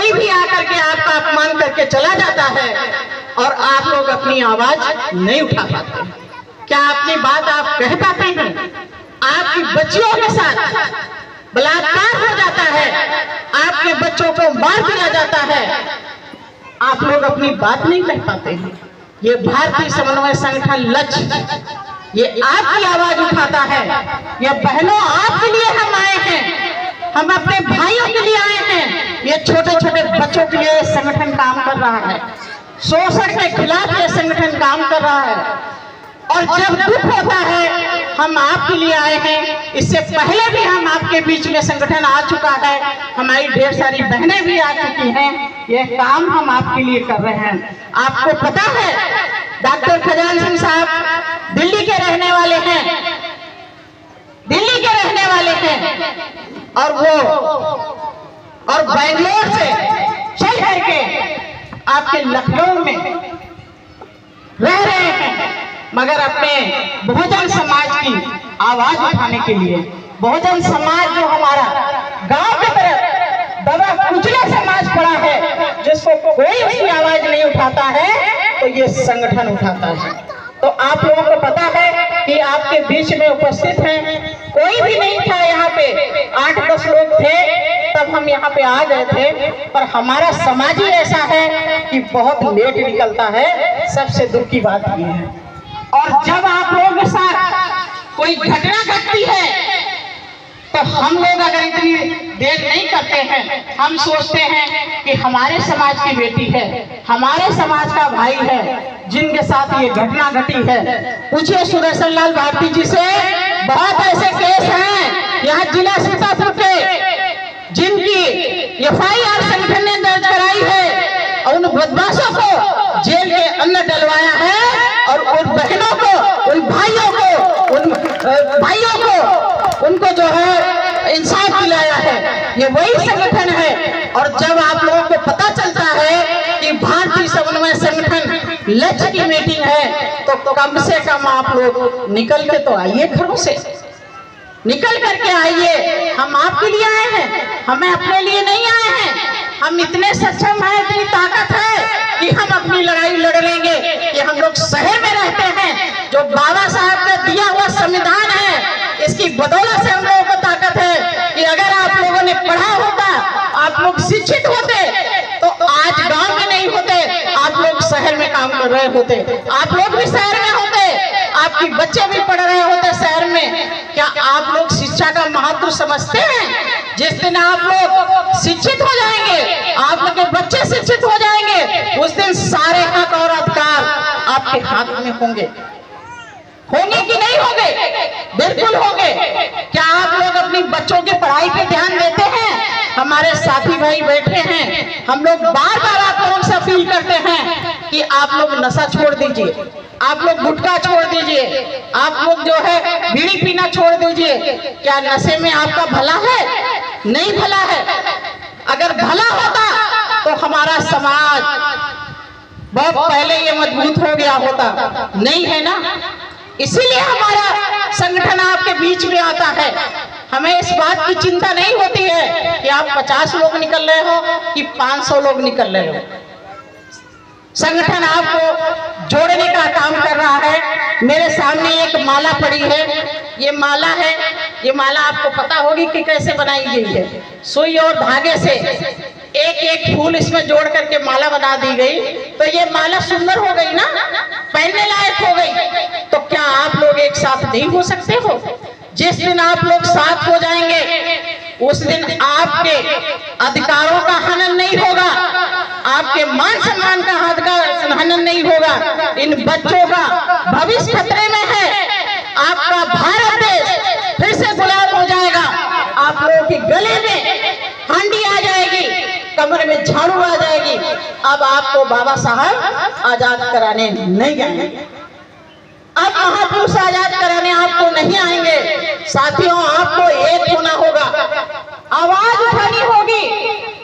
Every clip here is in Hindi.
कोई भी आकर के आपका अपमान करके चला जाता है और आप लोग अपनी आवाज नहीं उठा पाते। क्या अपनी बात आप कह पाते हैं? आपकी बच्चियों के साथ बलात्कार हो जाता है, आपके बच्चों को मार दिया जाता है, आप लोग अपनी बात नहीं कह पाते हैं। ये भारतीय समन्वय संगठन लक्ष्य ये आपकी आवाज उठाता है। ये बहनों, आपके लिए हम आए हैं, हम अपने भाइयों के लिए आए हैं। ये छोटे छोटे बच्चों के लिए संगठन काम कर रहा है, शोषण के खिलाफ ये संगठन काम कर रहा है। और जब दुख होता है हम आपके लिए आए हैं। इससे पहले भी हम आपके बीच में संगठन आ चुका है, हमारी ढेर सारी बहनें भी आ चुकी हैं। यह काम हम आपके लिए कर रहे हैं। आपको पता है डॉक्टर खजान सिंह साहब दिल्ली के रहने वाले हैं, दिल्ली के रहने वाले हैं और बेंगलोर से शहर के आपके लखनऊ में रह रहे हैं, मगर अपने बहुजन समाज की आवाज उठाने के लिए, बहुजन समाज जो हमारा गांव की तरफ दबा कुचला समाज पड़ा है, जिसको कोई उसकी आवाज नहीं उठाता है, तो ये संगठन उठाता है। तो आप लोगों को पता है कि आपके बीच में उपस्थित हैं, कोई भी नहीं था यहाँ पे, 8-10 लोग थे, तब हम यहाँ पे आ गए थे। पर हमारा समाज ही ऐसा है कि बहुत लेट निकलता है। सबसे दुख की बात ये है। और जब आप लोगों के साथ कोई घटना घटती है तो हम लोग अगर इतनी देर नहीं करते हैं, हम सोचते हैं कि हमारे समाज की बेटी है, हमारे समाज का भाई है जिनके साथ ये घटना घटी है। पूछिए सुदर्शन लाल भारती जी से, बहुत ऐसे केस हैं यहाँ जिला सीतापुर के जिनकी FIR संगठन ने दर्ज कराई है और उन बदमाशों को जेल के अंदर डलवाया है और उन बहनों को, उन भाइयों को उनको जो है इंसाफ दिलाया है। ये वही संगठन है। और जब आप लोगों को पता चलता है कि भारतीय समन्वय संगठन लक्ष्य की मीटिंग है, तो कम से कम आप लोग निकल के तो आइए, घरों से निकल करके आइए। हम आपके लिए आए हैं, हमें अपने लिए नहीं आए हैं। हम इतने सक्षम हैं, इतनी ताकत है कि हम अपनी लड़ाई लड़ लेंगे। कि हम लोग शहर में रहते हैं, जो बाबा साहब का दिया हुआ संविधान है, इसकी बदौलत से हम लोगों को ताकत है कि अगर आप लोगों ने पढ़ा होता, आप लोग शिक्षित होते, तो आज गांव में नहीं होते, आप लोग शहर में काम कर रहे होते, आप लोग भी शहर में होते, आपके बच्चे भी पढ़ रहे होते शहर में। क्या आप लोग शिक्षा का महत्व समझते हैं? जिस दिन आप लोग शिक्षित हो जाएंगे, आप लोग के बच्चे शिक्षित हो जाएंगे, उस दिन सारे हक और अधिकार आपके हाथ में होंगे कि नहीं होंगे? बिल्कुल होंगे। क्या आप लोग अपनी बच्चों की पढ़ाई पे ध्यान देते हैं? हमारे साथी भाई बैठे हैं, हम लोग बार बार आप लोगों से अपील करते हैं कि आप लोग नशा छोड़ दीजिए, आप लोग गुटखा छोड़ दीजिए, आप लोग जो है बीड़ी पीना छोड़ दीजिए। क्या नशे में आपका भला है? नहीं भला है। अगर भला होता तो हमारा समाज बहुत पहले ये मजबूत हो गया होता, नहीं है ना? इसीलिए हमारा संगठन आपके बीच में आता है। हमें इस बात की चिंता नहीं होती है कि आप 50 लोग निकल रहे हो कि 500 लोग निकल रहे हो। संगठन आपको जोड़ने का काम कर रहा है। मेरे सामने एक माला पड़ी है, ये माला है, ये माला आपको पता होगी कि कैसे बनाई गई है। सुई और धागे से एक एक फूल इसमें जोड़ करके माला बना दी गई, तो ये माला सुंदर हो गई ना, पहनने लायक हो गई। तो क्या आप लोग एक साथ नहीं हो सकते हो? जिस दिन आप लोग साथ हो जाएंगे, उस दिन आपके अधिकारों का हनन नहीं होगा, आपके मान सम्मान का हनन नहीं होगा। इन बच्चों का भविष्य खतरे में है। आपका भारत देश फिर से गुलाम हो जाएगा। आप लोगों के गले में हांडी आ जाएगी, कमर में झाड़ू आ जाएगी। अब आपको बाबा साहब आजाद कराने नहीं आएंगे, अब महापुरुष आजाद कराने आपको नहीं आएंगे। साथियों, आपको एक होना होगा, आवाज उठानी होगी,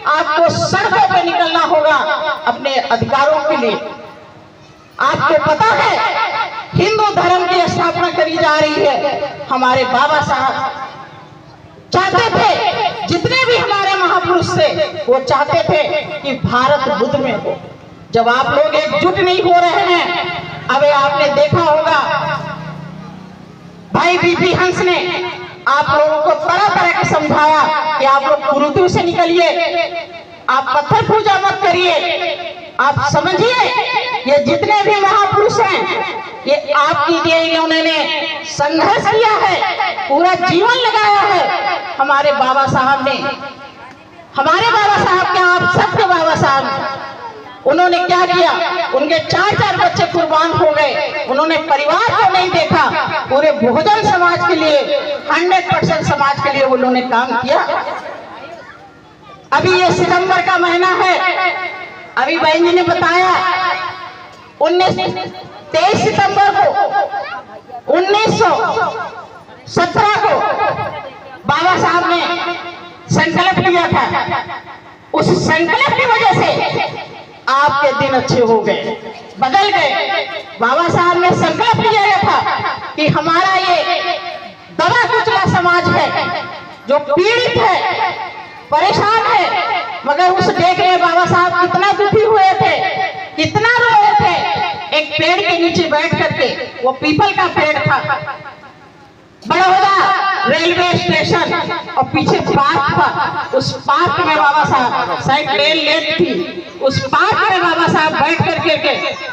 आपको सड़कों पे निकलना होगा अपने अधिकारों के लिए। आपको पता है हिंदू धर्म की स्थापना करी जा रही है। हमारे बाबा साहब चाहते थे जितने भी हमारे महापुरुष महापुरुष से वो चाहते थे कि भारत बुद्ध में हो। जब आप लोग एकजुट नहीं हो रहे हैं, अबे आपने देखा होगा भाई बीपी हंस ने आप लोगों को तरह तरह के समझाया कि आप लोग कुरीति से निकलिए, आप पत्थर पूजा मत करिए, आप समझिए ये जितने भी महापुरुष हैं ये आपके लिए इन्होंने संघर्ष किया है, पूरा जीवन लगाया है। हमारे बाबा साहब ने, हमारे बाबा साहब क्या, आप सबके बाबा साहब, उन्होंने क्या किया, उनके 4-4 बच्चे कुर्बान हो गए, उन्होंने परिवार को नहीं देखा, पूरे बहुजन समाज के लिए 100% समाज के लिए उन्होंने काम किया। अभी ये सितंबर का महीना है, अभी बहन जी ने बताया 23 सितंबर को 1917 को बाबा साहब ने संकल्प लिया था। उस संकल्प की वजह से आपके दिन अच्छे हो गए, बदल गए। बाबा साहब ने संकल्प लिया था कि हमारा ये दबा कुचला समाज है जो पीड़ित है, परेशान है, मगर उस देख रहे बाबा साहब कितना दुखी हुए थे, कितना रोए थे। एक पेड़ के नीचे बैठ करके, वो पीपल का पेड़ था, बड़ौदा रेलवे स्टेशन और पीछे पार्क था, उस पार्क में बाबा साहब, शायद रेल लेट थी, उस पार्क में बाबा साहब बैठ करके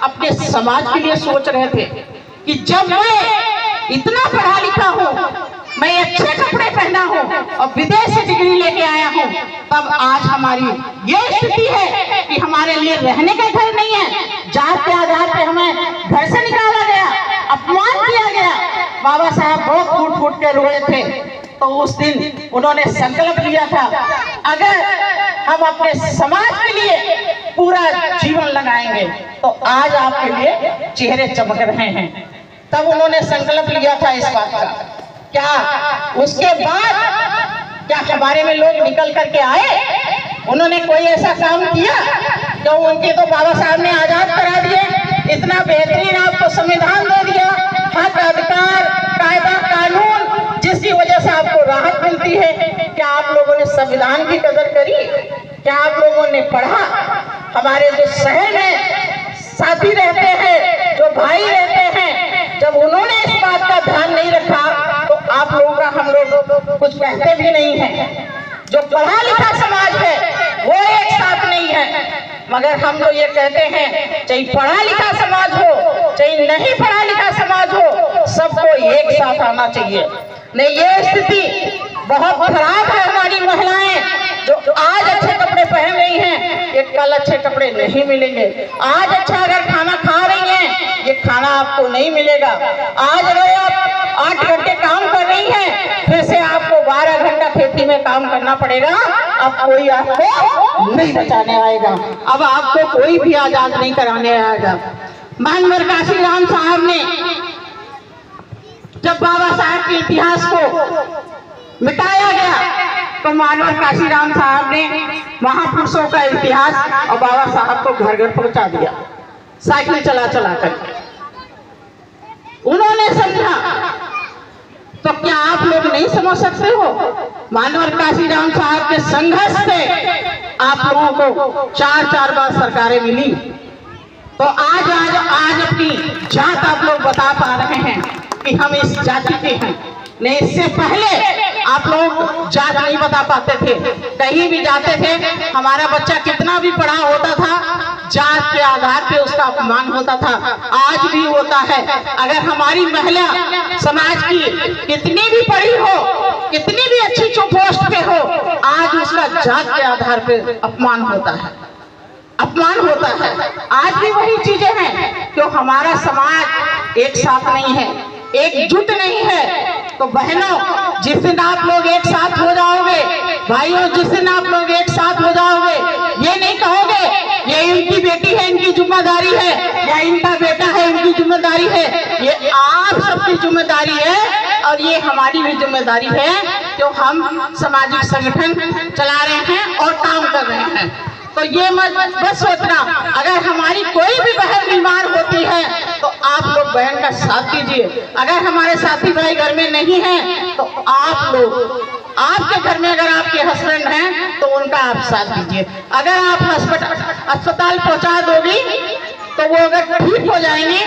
अपने समाज के लिए सोच रहे थे कि जब मैं इतना पढ़ा लिखा हूँ, मैं अच्छे कपड़े पहना हूँ और विदेश से डिग्री लेके आया हूँ, तब आज हमारी ये स्थिति है कि हमारे लिए रहने का घर नहीं है, जात के आधार पे हमें घर से निकाला गया, अपमान किया गया। बाबा साहब बहुत फूट फूट के रोए थे। तो उस दिन उन्होंने संकल्प लिया था, अगर हम अपने समाज के लिए पूरा जीवन लगाएंगे तो आज आपके लिए चेहरे चमक रहे हैं। तब उन्होंने संकल्प लिया था इस बात का। क्या उसके बाद क्या हमारे में लोग निकल करके आए? उन्होंने कोई ऐसा काम किया? तो उनके तो बाबा साहब ने आजाद करा दिए, इतना बेहतरीन आपको संविधान दे दिया, हक अधिकार कायदा कानून जिसकी वजह से आपको राहत मिलती है। क्या आप लोगों ने संविधान की कदर करी? क्या आप लोगों ने पढ़ा? हमारे जो शहर में साथी रहते हैं, जो भाई रहते हैं, जब उन्होंने इस बात का ध्यान नहीं रखा तो आप लोगों का हम लोग कुछ कहते भी नहीं है। जो पढ़ा लिखा समाज है वो एक साथ नहीं है, मगर हम तो ये कहते हैं चाहे पढ़ा लिखा समाज हो चाहे नहीं पढ़ा लिखा समाज हो, सबको एक साथ आना चाहिए। नहीं, ये स्थिति बहुत खराब है। हमारी महिलाएं जो आज अच्छे कपड़े पहन रही हैं, ये कल अच्छे कपड़े नहीं मिलेंगे। आज अच्छा अगर खाना खा रही हैं, ये खाना आपको नहीं मिलेगा। आज अगर आप 8 घंटे काम कर रही हैं, फिर से आपको 12 घंटा खेती में काम करना पड़ेगा। अब कोई आपको नहीं बचाने आएगा, अब आपको कोई भी आजाद नहीं कराने आएगा। मानवर काशीराम साहब ने जब बाबा साहब के इतिहास को मिटाया गया तो मानवर काशीराम साहब ने महापुरुषों का इतिहास और बाबा साहब को घर घर पहुंचा दिया, साइकिल चला चला कर। उन्होंने समझा, तो क्या आप लोग नहीं समझ सकते हो? मानवर काशीराम साहब के संघर्ष से आप लोगों को 4-4 बार सरकारें मिली, तो आज अपनी जात आप लोग बता पा रहे हैं कि हम इस जाति के हैं। नहीं, इससे पहले आप लोग जात नहीं बता पाते थे। कहीं भी जाते थे, हमारा बच्चा कितना भी पढ़ा होता था, जात के आधार पे उसका अपमान होता था, आज भी होता है। अगर हमारी महिला समाज की कितनी भी पढ़ी हो, कितनी भी अच्छी पोस्ट पे हो, आज उसका जात के आधार पे अपमान होता है, अपमान होता है। आज भी वही चीजें हैं, क्यों हमारा समाज एक साथ नहीं है, एकजुट नहीं है। तो बहनों, जिस दिन आप लोग एक साथ हो जाओगे, भाइयों जिस दिन आप लोग एक साथ हो जाओगे, ये नहीं कहोगे ये इनकी बेटी है इनकी जिम्मेदारी है, या इनका बेटा है इनकी जिम्मेदारी है, ये आप सबकी जिम्मेदारी है और ये हमारी भी जिम्मेदारी है, क्यों हम सामाजिक संगठन चला रहे हैं और काम कर रहे हैं। तो ये मत बस सोचना, अगर हमारी कोई भी बहन बीमार होती है तो आप लोग बहन का साथ दीजिए। अगर हमारे साथी भाई घर में नहीं हैं तो आप लोग आपके घर में अगर आपके हस्बैंड हैं तो उनका आप साथ दीजिए। अगर आप अस्पताल पहुंचा दोगी तो वो अगर ठीक हो जाएंगे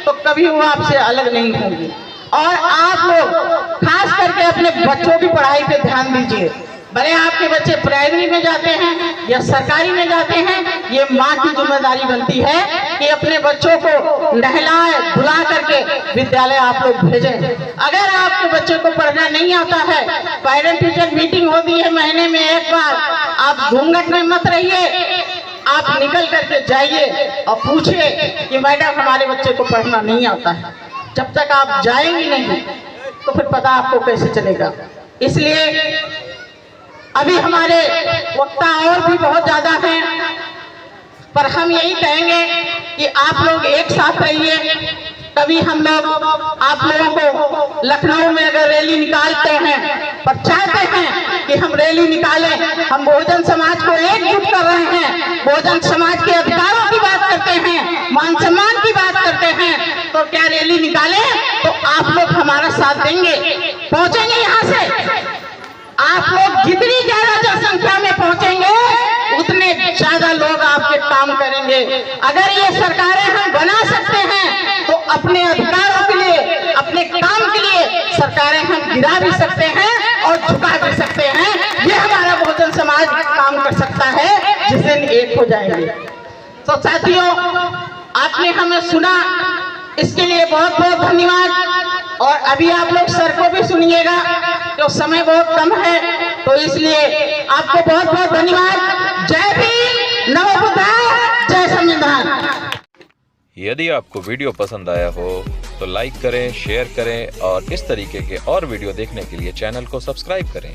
तो कभी वो आपसे अलग नहीं होंगे। और आप लोग खास करके अपने बच्चों की पढ़ाई पे ध्यान दीजिए। भले आपके बच्चे प्राइमरी में जाते हैं या सरकारी में जाते हैं, ये माँ की जिम्मेदारी बनती है कि अपने बच्चों को नहलाए धुला करके विद्यालय आप लोग भेजें। अगर आपके बच्चे को पढ़ना नहीं आता है, पेरेंट टीचर मीटिंग होती है महीने में एक बार, आप घूंघट में मत रहिए, आप निकल करके जाइए और पूछिए कि मैडम हमारे बच्चे को पढ़ना नहीं आता है। जब तक आप जाएंगी नहीं तो फिर पता आपको कैसे चलेगा। इसलिए अभी हमारे वक्ता और भी बहुत ज्यादा हैं, पर हम यही कहेंगे कि आप लोग एक साथ रहिए। कभी हम लोग आप लोगों को लखनऊ में अगर रैली निकालते हैं, पर चाहते हैं कि हम रैली निकालें, हम बहुजन समाज को एकजुट कर रहे हैं, बहुजन समाज के अधिकारों की बात करते हैं, मान सम्मान की बात करते हैं, तो क्या रैली निकालें तो आप लोग हमारा साथ देंगे, पहुंचेंगे यहाँ से। आप लोग जितनी ज्यादा जनसंख्या में पहुंचेंगे उतने ज्यादा लोग आपके काम करेंगे। अगर ये सरकारें हम बना सकते हैं तो अपने अधिकारों के लिए, अपने काम के लिए सरकारें हम गिरा भी सकते हैं और झुका भी सकते हैं। ये हमारा बहुजन समाज काम कर सकता है जिस दिन एक हो जाएंगे। तो साथियों, आपने हमें सुना, इसके लिए बहुत बहुत धन्यवाद। और अभी आप लोग सर को भी सुनिएगा, तो समय बहुत कम है, तो इसलिए आपको बहुत बहुत धन्यवाद। जय भीम, नमो बुद्धाय, जय संविधान। यदि आपको वीडियो पसंद आया हो तो लाइक करें, शेयर करें और इस तरीके के और वीडियो देखने के लिए चैनल को सब्सक्राइब करें।